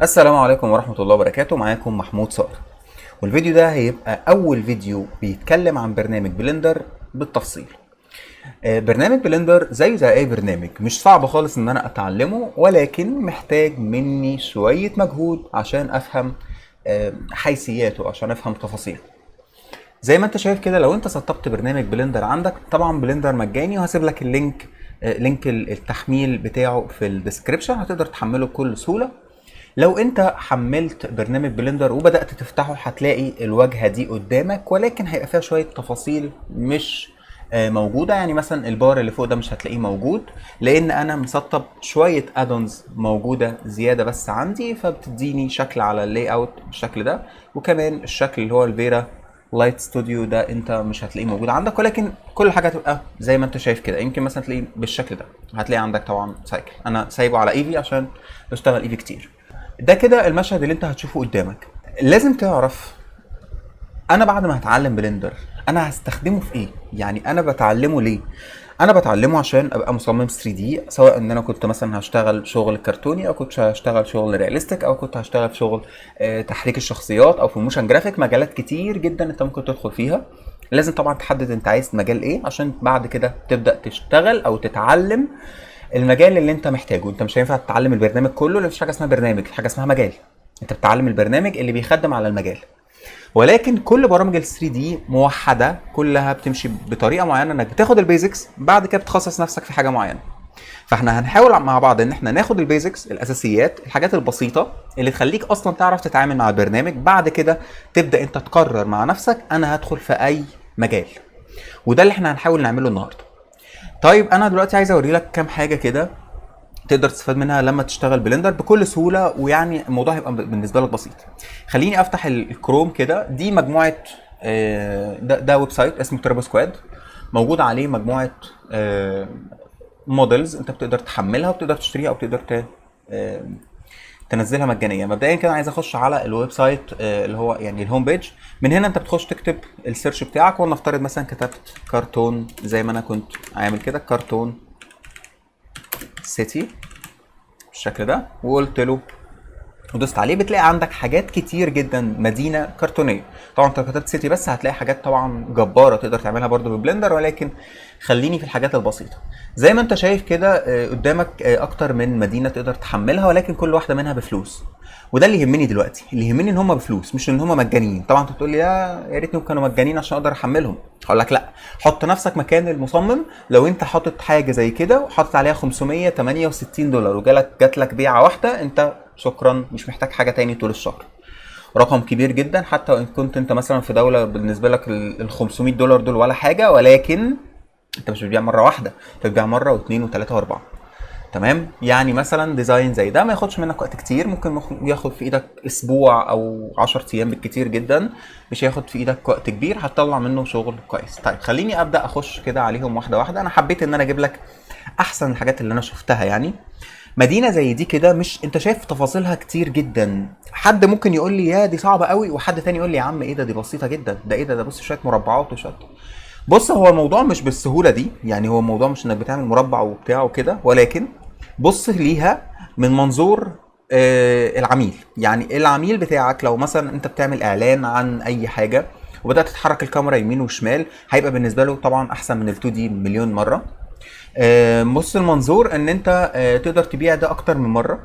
السلام عليكم ورحمة الله وبركاته. معاكم محمود صقر، والفيديو ده هيبقى أول فيديو بيتكلم عن برنامج بلندر بالتفصيل. برنامج بلندر زي أي برنامج مش صعب خالص إن أنا أتعلمه، ولكن محتاج مني شوية مجهود عشان أفهم حيثياته، عشان أفهم تفاصيله. زي ما أنت شايف كده، لو أنت سطبت برنامج بلندر عندك، طبعا بلندر مجاني وهسيب لك اللينك، لينك التحميل بتاعه في الديسكريبشن، هتقدر تحمله بكل سهولة. لو انت حملت برنامج بلندر وبدأت تفتحه هتلاقي الواجهة دي قدامك، ولكن هيبقى فيها شوية تفاصيل مش موجودة. يعني مثلا البار اللي فوق ده مش هتلاقيه موجود، لان انا مسطب شوية ادونز موجودة زيادة بس عندي، فبتديني شكل على اللاي اوت بالشكل ده. وكمان الشكل اللي هو الفيرا لايت ستوديو ده انت مش هتلاقيه موجود عندك، ولكن كل حاجه هتبقى زي ما انت شايف كده. يمكن مثلا تلاقيه بالشكل ده، هتلاقي عندك طبعا سايكل، انا سايبه على ايفي عشان بشتغل ايفي كتير. ده كده المشهد اللي انت هتشوفه قدامك. لازم تعرف، انا بعد ما هتعلم بلندر انا هستخدمه في ايه؟ يعني انا بتعلمه ليه؟ انا بتعلمه عشان ابقى مصمم 3 دي، سواء ان انا كنت مثلا هشتغل شغل كرتوني، او كنت هشتغل شغل رياليستيك، او كنت هشتغل في شغل تحريك الشخصيات، او في موشن جرافيك. مجالات كتير جدا انت ممكن تدخل فيها. لازم طبعا تحدد انت عايز مجال ايه، عشان بعد كده تبدا تشتغل او تتعلم المجال اللي انت محتاجه. انت مش هينفع تتعلم البرنامج كله، لان مفيش حاجه اسمها برنامج، في حاجه اسمها مجال. انت بتتعلم البرنامج اللي بيخدم على المجال. ولكن كل برامج ال 3 دي موحده، كلها بتمشي بطريقه معينه، انك بتاخد البيزكس بعد كده بتخصص نفسك في حاجه معينه. فاحنا هنحاول مع بعض ان احنا ناخد البيزكس، الاساسيات، الحاجات البسيطه اللي تخليك اصلا تعرف تتعامل مع البرنامج. بعد كده تبدا انت تقرر مع نفسك انا هدخل في اي مجال. وده اللي احنا هنحاول نعمله النهارده. طيب انا دلوقتي عايز اوري لك كام حاجه كده تقدر تستفاد منها لما تشتغل بلندر بكل سهوله، ويعني الموضوع هيبقى بالنسبه لك بسيط. خليني افتح الكروم كده. دي مجموعه، ده ويب سايت اسمه تربو سكواد، موجود عليه مجموعه موديلز انت بتقدر تحملها وبتقدر تشتريها، او تقدر تنزلها مجانيه. مبدئيا كده عايز اخش على الويب سايت، اللي هو يعني الهوم بيج. من هنا انت بتخش تكتب السيرش بتاعك، ولنفترض مثلا كتبت كرتون زي ما انا كنت عامل كده، كرتون سيتي بالشكل ده، وقلت له ودوست عليه. بتلاقي عندك حاجات كتير جدا، مدينه كرتونيه. طبعا انت لو كتبت سيتي بس هتلاقي حاجات طبعا جباره تقدر تعملها برضو ببلندر، ولكن خليني في الحاجات البسيطه. زي ما انت شايف كده قدامك اكتر من مدينه تقدر تحملها، ولكن كل واحده منها بفلوس. وده اللي يهمني دلوقتي، اللي يهمني ان هم بفلوس مش ان هم مجانيين. طبعا انت بتقول لي يا ريتني كانوا مجانين عشان اقدر احملهم. هقول لك لا، حط نفسك مكان المصمم. لو انت حاطط حاجه زي كده وحاطط عليها 568 دولار جات لك بيعه واحده، انت شكرا، مش محتاج حاجه تاني طول الشهر. رقم كبير جدا، حتى وان كنت انت مثلا في دوله بالنسبه لك ال 500 دولار دول ولا حاجه، ولكن انت مش بتبيع مره واحده، انت بتبيع مره واثنين وثلاثه واربعه. تمام. يعني مثلا ديزاين زي ده ما ياخدش منك وقت كتير، ممكن ياخد في ايدك اسبوع او 10 ايام بالكتير جدا. مش هياخد في ايدك وقت كبير، هتطلع منه شغل كويس. طيب خليني ابدا اخش كده عليهم واحده واحده. انا حبيت ان انا اجيب لك احسن الحاجات اللي انا شفتها. يعني مدينه زي دي كده، مش انت شايف تفاصيلها كتير جدا. حد ممكن يقول لي يا دي صعبه قوي، وحد تاني يقول لي يا عم ايه ده، دي بسيطه جدا، ده ايه ده بص شويه مربعات وشويه. بص، هو الموضوع مش بالسهوله دي. يعني هو الموضوع مش انك بتعمل مربع وبتاع وكده، ولكن بص ليها من منظور العميل. يعني العميل بتاعك لو مثلا انت بتعمل اعلان عن اي حاجه وبدات تتحرك الكاميرا يمين وشمال، هيبقى بالنسبه له طبعا احسن من ال 2 دي مليون مره. بص المنظور ان انت تقدر تبيع ده اكتر من مره.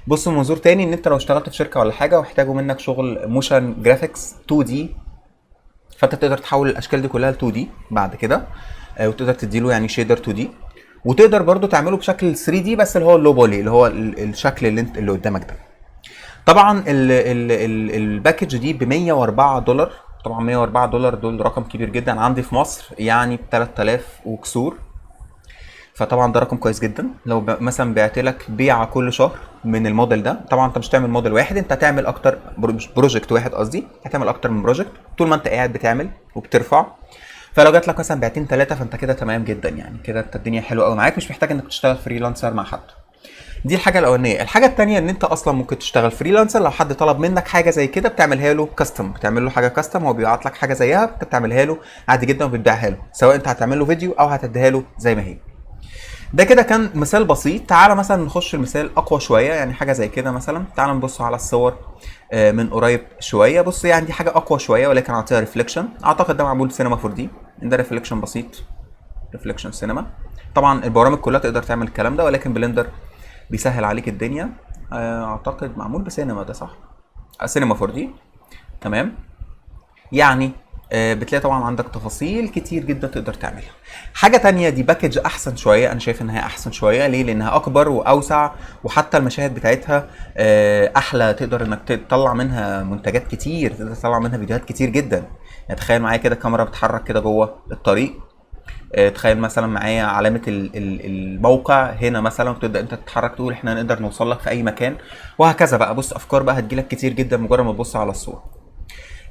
بص منظور تاني، ان انت لو اشتغلت في شركه ولا حاجه واحتاجوا منك شغل موشن جرافيكس 2 دي، فانت تقدر تحول الاشكال دي كلها ل 2 دي بعد كده، وتقدر تديله يعني شيدر 2 دي. وتقدر برضو تعمله بشكل 3 دي، بس اللي هو اللو بولي، اللي هو الشكل اللي انت اللي قدامك ده. طبعا الباكج دي ب 104 دولار. طبعا 104 دولار دول رقم كبير جدا عندي في مصر، يعني ب 3000 وكسور. فطبعا ده رقم كويس جدا. لو مثلا بعت لك بيعه كل شهر من الموديل ده، طبعا انت مش تعمل موديل واحد، انت هتعمل اكتر، مش بروجكت واحد قصدي، هتعمل اكتر من بروجكت طول ما انت قاعد بتعمل وبترفع. فلو جات لك مثلا بيعتين ثلاثه، فانت كده تمام جدا. يعني كده انت الدنيا حلوه قوي معاك، مش محتاج انك تشتغل فريلانسر مع حد. دي الحاجه الاولانيه. الحاجه الثانيه ان انت اصلا ممكن تشتغل فريلانسر لو حد طلب منك حاجه زي كده، بتعملها له كاستم، بتعمل له حاجه كاستم، هو بيبعت لك حاجه زيها انت بتعملها له عادي جدا وبتبيعها له، سواء انت هتعمل له فيديو او هتديها له زي ما هي. ده كده كان مثال بسيط. تعالى مثلا نخش المثال اقوى شويه، يعني حاجه زي كده مثلا. تعالى نبص على الصور من قريب شويه. بص يعني دي حاجه اقوى شويه ولكن عطيها ريفليكشن. اعتقد ده معمول سينما 4 دي، ده ريفليكشن بسيط، ريفليكشن سينما. طبعا البرامج كلها تقدر تعمل الكلام ده ولكن بلندر بيسهل عليك الدنيا. اعتقد معمول بسينما ده صح، سينما 4 دي. تمام. يعني بتلاقي طبعا عندك تفاصيل كتير جدا تقدر تعملها. حاجه تانية دي باكج احسن شويه، انا شايف ان هي احسن شويه. ليه؟ لانها اكبر واوسع، وحتى المشاهد بتاعتها احلى، تقدر انك تطلع منها منتجات كتير، تقدر تطلع منها فيديوهات كتير جدا. يعني تخيل معايا كده كاميرا بتتحرك كده جوه الطريق. تخيل مثلا معايا علامه الموقع هنا مثلا، وتبدا انت تتحرك تقول احنا نقدر نوصل لك في اي مكان، وهكذا بقى. بص افكار بقى هتجيلك كتير جدا مجرد ما تبص على الصور.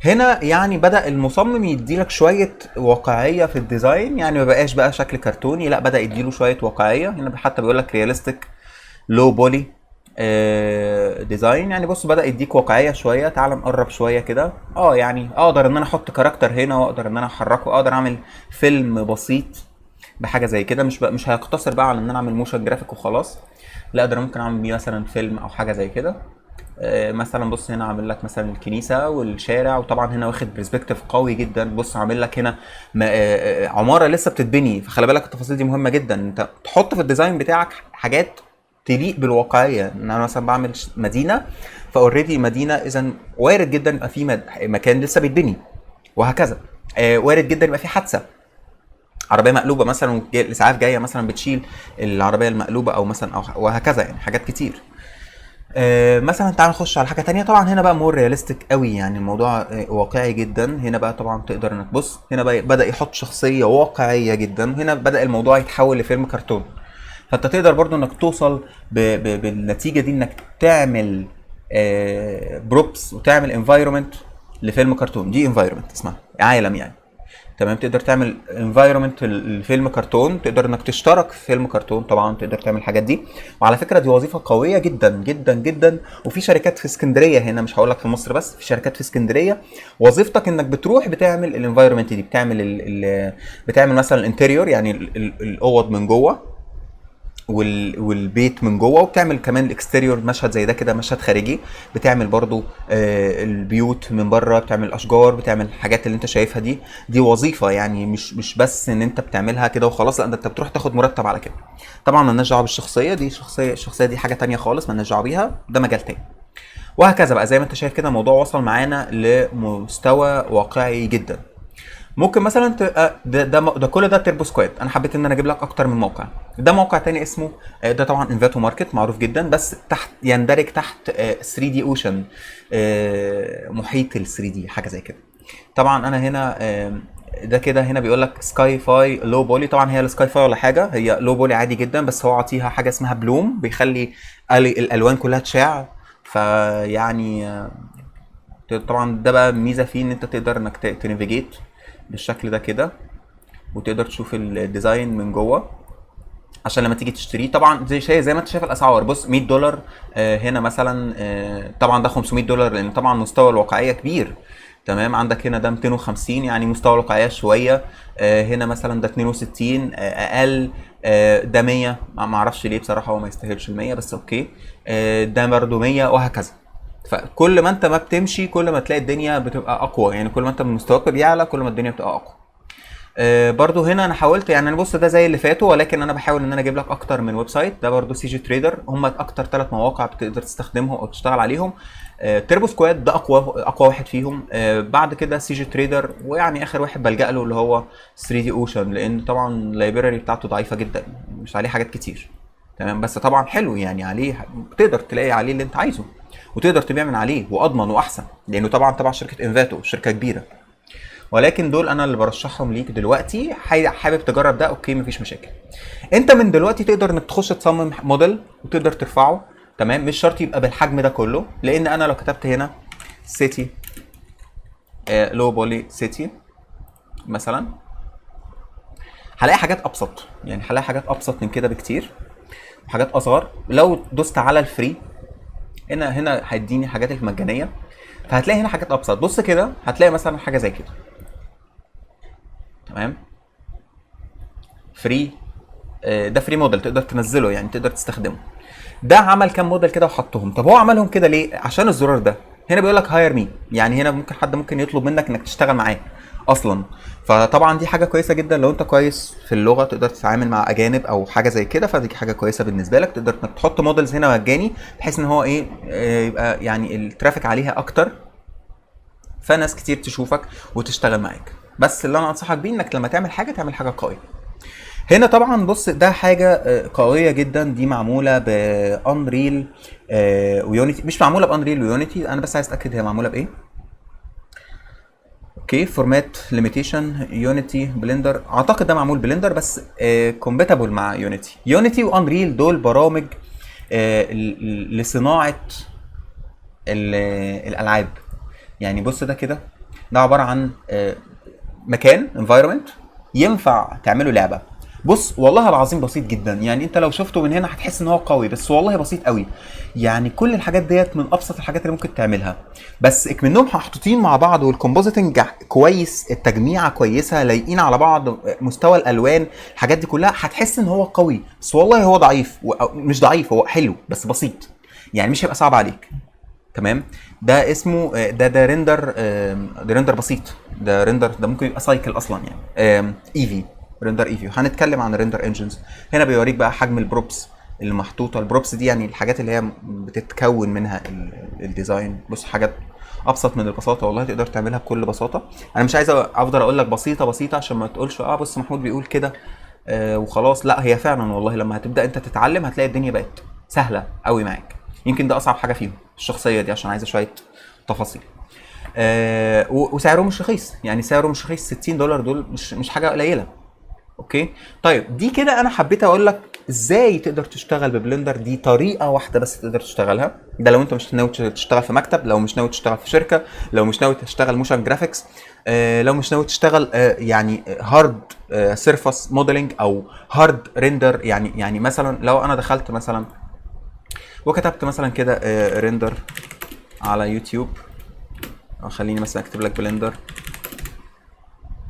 هنا يعني بدأ المصمم يديلك شوية واقعية في الديزاين، يعني ما بقاش بقى شكل كرتوني، لا بدأ يديله شوية واقعية. هنا حتى بيقول لك رياليستيك لو بولي ديزاين. يعني بص بدأ يديك واقعية شوية. تعال نقرب شوية كده. يعني اقدر ان انا احط كاركتر هنا، واقدر ان انا احركه، اقدر اعمل فيلم بسيط بحاجة زي كده. مش هيقتصر بقى على ان انا اعمل موشن جرافيك وخلاص، لا اقدر ممكن اعمل بيه مثلا فيلم او حاجة زي كده. مثلا بص هنا عامل لك مثلا الكنيسه والشارع، وطبعا هنا واخد برسبكتيف قوي جدا. بص عامل لك هنا عماره لسه بتتبني، فخلي بالك التفاصيل دي مهمه جدا. انت تحط في الديزاين بتاعك حاجات تليق بالواقعيه. ان انا مثلا بعمل مدينه، فاوريدي مدينه، اذا وارد جدا يبقى في مكان لسه بيتبني، وهكذا. وارد جدا يبقى في حادثه، عربيه مقلوبه مثلا الاسعاف جايه مثلا بتشيل العربيه المقلوبه، او مثلا او وهكذا، يعني حاجات كتير. مثلا تعال نخش على حاجه تانية. طبعا هنا بقى مور رياليستيك قوي، يعني الموضوع واقعي جدا. هنا بقى طبعا تقدر انك تبص، هنا بقى بدا يحط شخصيه واقعيه جدا، هنا بدا الموضوع يتحول لفيلم كرتون. فانت تقدر برضو انك توصل بالنتيجه دي، انك تعمل بروبس وتعمل انفايرمنت لفيلم كرتون. دي انفايرمنت اسمها عالم يعني. تمام. تقدر تعمل انفايرمنت الفيلم كرتون، تقدر انك تشترك في فيلم كرتون، طبعا تقدر تعمل الحاجات دي. وعلى فكره دي وظيفه قويه جدا جدا جدا. وفي شركات في اسكندريه هنا، مش هقول لك في مصر بس، في شركات في اسكندريه وظيفتك انك بتروح بتعمل الانفايرمنت دي، بتعمل بتعمل مثلا الانتريور، يعني الاوض من جوه والبيت من جوه، وبتعمل كمان الاكستيريور، مشهد زي ده كده مشهد خارجي. بتعمل برضو البيوت من بره، بتعمل الاشجار، بتعمل الحاجات اللي انت شايفها دي. دي وظيفه يعني، مش بس ان انت بتعملها كده وخلاص، لا انت بتروح تاخد مرتب على كده. طبعا مالناش دعوه بالشخصيه دي، الشخصيه دي حاجه تانية خالص، مالناش دعوه بيها، ده مجال تاني. وهكذا بقى. زي ما انت شايف كده الموضوع وصل معانا لمستوى واقعي جدا. ممكن مثلا ده كل ده تربو سكواد. انا حبيت ان انا اجيب لك اكتر من موقع. ده موقع تاني اسمه ده طبعا انفاتو ماركت، معروف جدا، بس تحت يندرج تحت 3 دي اوشن، محيط ال 3 دي حاجه زي كده. طبعا انا هنا ده كده هنا بيقول لك سكاي فاي لو بولي. طبعا هي السكاي فاي ولا حاجه، هي لو بولي عادي جدا، بس هو عاطيها حاجه اسمها بلوم بيخلي الالوان كلها تشع. فيعني طبعا ده بقى ميزه فيه، ان انت تقدر انك تنافيجيت بالشكل ده كده، وتقدر تشوف الديزاين من جوه عشان لما تيجي تشتريه. طبعا زي ما انت شايف الاسعار. بص $100 هنا مثلا، طبعا ده $500 لان طبعا مستوى الواقعيه كبير. تمام. عندك هنا ده 250، يعني مستوى الواقعيه شويه. هنا مثلا ده 62 اقل. ده 100، ما اعرفش ليه بصراحه، هو ما يستاهلش ال 100 بس اوكي. ده برده 100 وهكذا. فكل ما انت ما بتمشي كل ما تلاقي الدنيا بتبقى اقوى، يعني كل ما انت مستواك بيعلى كل ما الدنيا بتبقى اقوى. برضو هنا انا حاولت، يعني انا بص ده زي اللي فاتوا، ولكن انا بحاول ان انا اجيب لك اكتر من ويب سايت. ده برضو سي جي تريدر، هم اكتر 3 مواقع بتقدر تستخدمهم او تشتغل عليهم. تربو سكواد ده اقوى واحد فيهم. بعد كده سي جي تريدر، ويعني اخر واحد بلجأ له اللي هو 3 دي اوشن، لان طبعا اللايبراري بتاعته ضعيفه جدا، مش عليه حاجات كتير. تمام. بس طبعا حلو يعني، عليه تقدر تلاقي عليه اللي انت عايزه، وتقدر تبيع من عليه، واضمن واحسن، لانه طبعا تبع شركه انفاتو، شركه كبيره. ولكن دول انا اللي برشحهم ليك دلوقتي. حابب تجرب ده، اوكي مفيش مشاكل. انت من دلوقتي تقدر انك تخش تصمم موديل وتقدر ترفعه. تمام. مش شرط يبقى بالحجم ده كله، لان انا لو كتبت هنا سيتي لو بولي سيتي مثلا، هلاقي حاجات ابسط، يعني هلاقي حاجات ابسط من كده بكتير، وحاجات اصغر. لو دوست على الفري هنا هيديني حاجات المجانيه، فهتلاقي هنا حاجات ابسط. بص كده هتلاقي مثلا حاجه زي كده. تمام. فري ده فري موديل تقدر تنزله، يعني تقدر تستخدمه. ده عمل كام موديل كده وحطهم. طب هو عملهم كده ليه؟ عشان الزرار ده هنا بيقول لك هاير مي، يعني هنا ممكن حد ممكن يطلب منك انك تشتغل معاه اصلا. فطبعا دي حاجه كويسه جدا لو انت كويس في اللغه، تقدر تتعامل مع اجانب او حاجه زي كده، فدي حاجه كويسه بالنسبه لك. تقدر انك تحط موديلز هنا مجاني بحيث ان هو ايه، يبقى يعني الترافيك عليها اكتر، فناس كتير تشوفك وتشتغل معاك. بس اللي انا انصحك بيه انك لما تعمل حاجه تعمل حاجه قويه. هنا طبعا بص ده حاجه قويه جدا، دي معموله بانريل ويونيتي، مش معموله بانريل ويونيتي، انا بس عايز اتاكد هي معموله بايه. اوكي، فورمات ليميتيشن يونيتي بلندر، اعتقد ده معمول بلندر بس كومباتبل مع يونيتي. يونيتي وانريل دول برامج لصناعه الالعاب. يعني بص ده كده، ده عباره عن مكان environment ينفع تعمله لعبه. بص والله العظيم بسيط جدا، يعني انت لو شفته من هنا هتحس ان هو قوي، بس والله بسيط قوي. يعني كل الحاجات ديت من ابسط الحاجات اللي ممكن تعملها، بس اكمنهم محطوطين مع بعض والكومبوزيتنج كويس، التجميعه كويسه، لايقين على بعض، مستوى الالوان، الحاجات دي كلها هتحس ان هو قوي. بس والله هو ضعيف، مش ضعيف، هو حلو بس بسيط، يعني مش هيبقى صعب عليك. تمام. ده اسمه ده ريندر، ده ريندر بسيط، ده ريندر ده ممكن يبقى سايكل اصلا يعني. ايفي، ريندر ايفي. هنتكلم عن الريندر انجنز. هنا بيوريك بقى حجم البروبس اللي محطوطه. البروبس دي يعني الحاجات اللي هي بتتكون منها الديزاين. بص حاجات ابسط من البساطه، والله تقدر تعملها بكل بساطه. انا مش عايز افضل اقول لك بسيطه بسيطه عشان ما تقولش بص محمود بيقول كده وخلاص. لا هي فعلا والله لما هتبدا انت تتعلم هتلاقي الدنيا بقت سهله قوي معاك. يمكن ده اصعب حاجه فيهم الشخصيه دي عشان عايزه شويه تفاصيل. وسعره مش رخيص، يعني سعره مش رخيص. $60 دول مش حاجه قليله. اوكي طيب، دي كده انا حبيت اقول لك ازاي تقدر تشتغل ببلندر. دي طريقه واحده بس تقدر تشتغلها، ده لو انت مش ناوي تشتغل في مكتب، لو مش ناوي تشتغل في شركه، لو مش ناوي تشتغل موشن جرافيكس، لو مش ناوي تشتغل يعني هارد سيرفس موديلنج او هارد ريندر. يعني مثلا لو انا دخلت مثلا وكتبت مثلا كده ريندر على يوتيوب، او خليني مثلا اكتب لك بلندر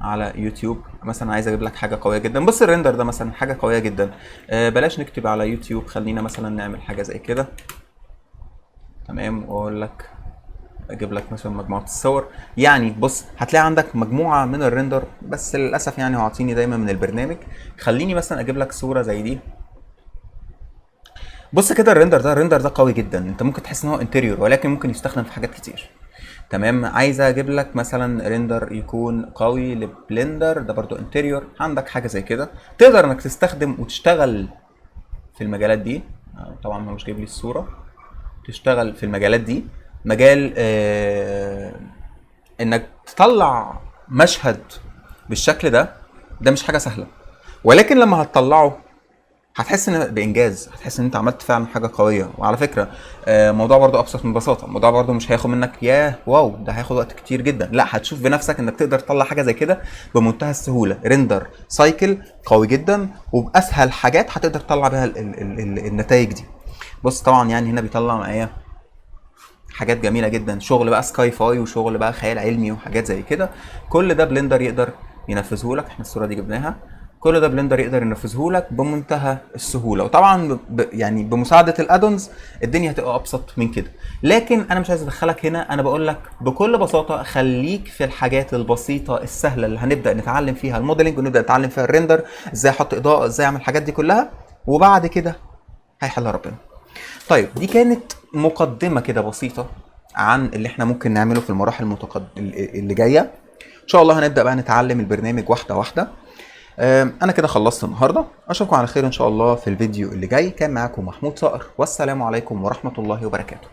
على يوتيوب مثلا، عايز اجيب لك حاجه قويه جدا. بص الريندر ده مثلا حاجه قويه جدا. بلاش نكتب على يوتيوب، خلينا مثلا نعمل حاجه زي كده. تمام، واقول لك اجيب لك مثلا مجموعه الصور. يعني بص هتلاقي عندك مجموعه من الريندر، بس للاسف يعني هو عاطيني دايما من البرنامج. خليني مثلا اجيب لك صوره زي دي. بص كده الريندر ده قوي جدا، انت ممكن تحس ان هو انتريور ولكن ممكن يستخدم في حاجات كتير. تمام، عايز اجيب لك مثلا ريندر يكون قوي لبلندر، ده برضو انتريور. عندك حاجه زي كده تقدر انك تستخدم وتشتغل في المجالات دي. طبعا هو مش جايب لي الصوره. تشتغل في المجالات دي، مجال انك تطلع مشهد بالشكل ده مش حاجه سهله، ولكن لما هتطلعه هتحس ان بانجاز، هتحس ان انت عملت فعلا حاجه قويه. وعلى فكره موضوع برضو ابسط من بساطه، الموضوع برضو مش هياخد منك ياه واو ده هياخد وقت كتير جدا. لا، هتشوف بنفسك انك تقدر تطلع حاجه زي كده بمنتهى السهوله. ريندر سايكل قوي جدا، وباسهل حاجات هتقدر تطلع بيها النتائج دي. بص طبعا يعني هنا بيطلع معايا حاجات جميله جدا، شغل بقى سكاي فاي وشغل بقى خيال علمي وحاجات زي كده. كل ده بلندر يقدر ينفذه لك. احنا الصوره دي جبناها، كل ده بلندر يقدر ينفذه لك بمنتهى السهوله. وطبعا يعني بمساعده الادونز الدنيا هتبقى ابسط من كده. لكن انا مش عايز ادخلك هنا، انا بقول لك بكل بساطه خليك في الحاجات البسيطه السهله اللي هنبدا نتعلم فيها الموديلنج ونبدا نتعلم فيها الريندر، ازاي احط اضاءه، ازاي اعمل الحاجات دي كلها، وبعد كده هيحلها ربنا. طيب دي كانت مقدمه كده بسيطه عن اللي احنا ممكن نعمله في المراحل اللي جايه. ان شاء الله هنبدا بقى نتعلم البرنامج واحده واحده. انا كده خلصت النهارده، اشوفكم على خير ان شاء الله في الفيديو اللي جاي. كان معاكم محمود صقر، والسلام عليكم ورحمه الله وبركاته.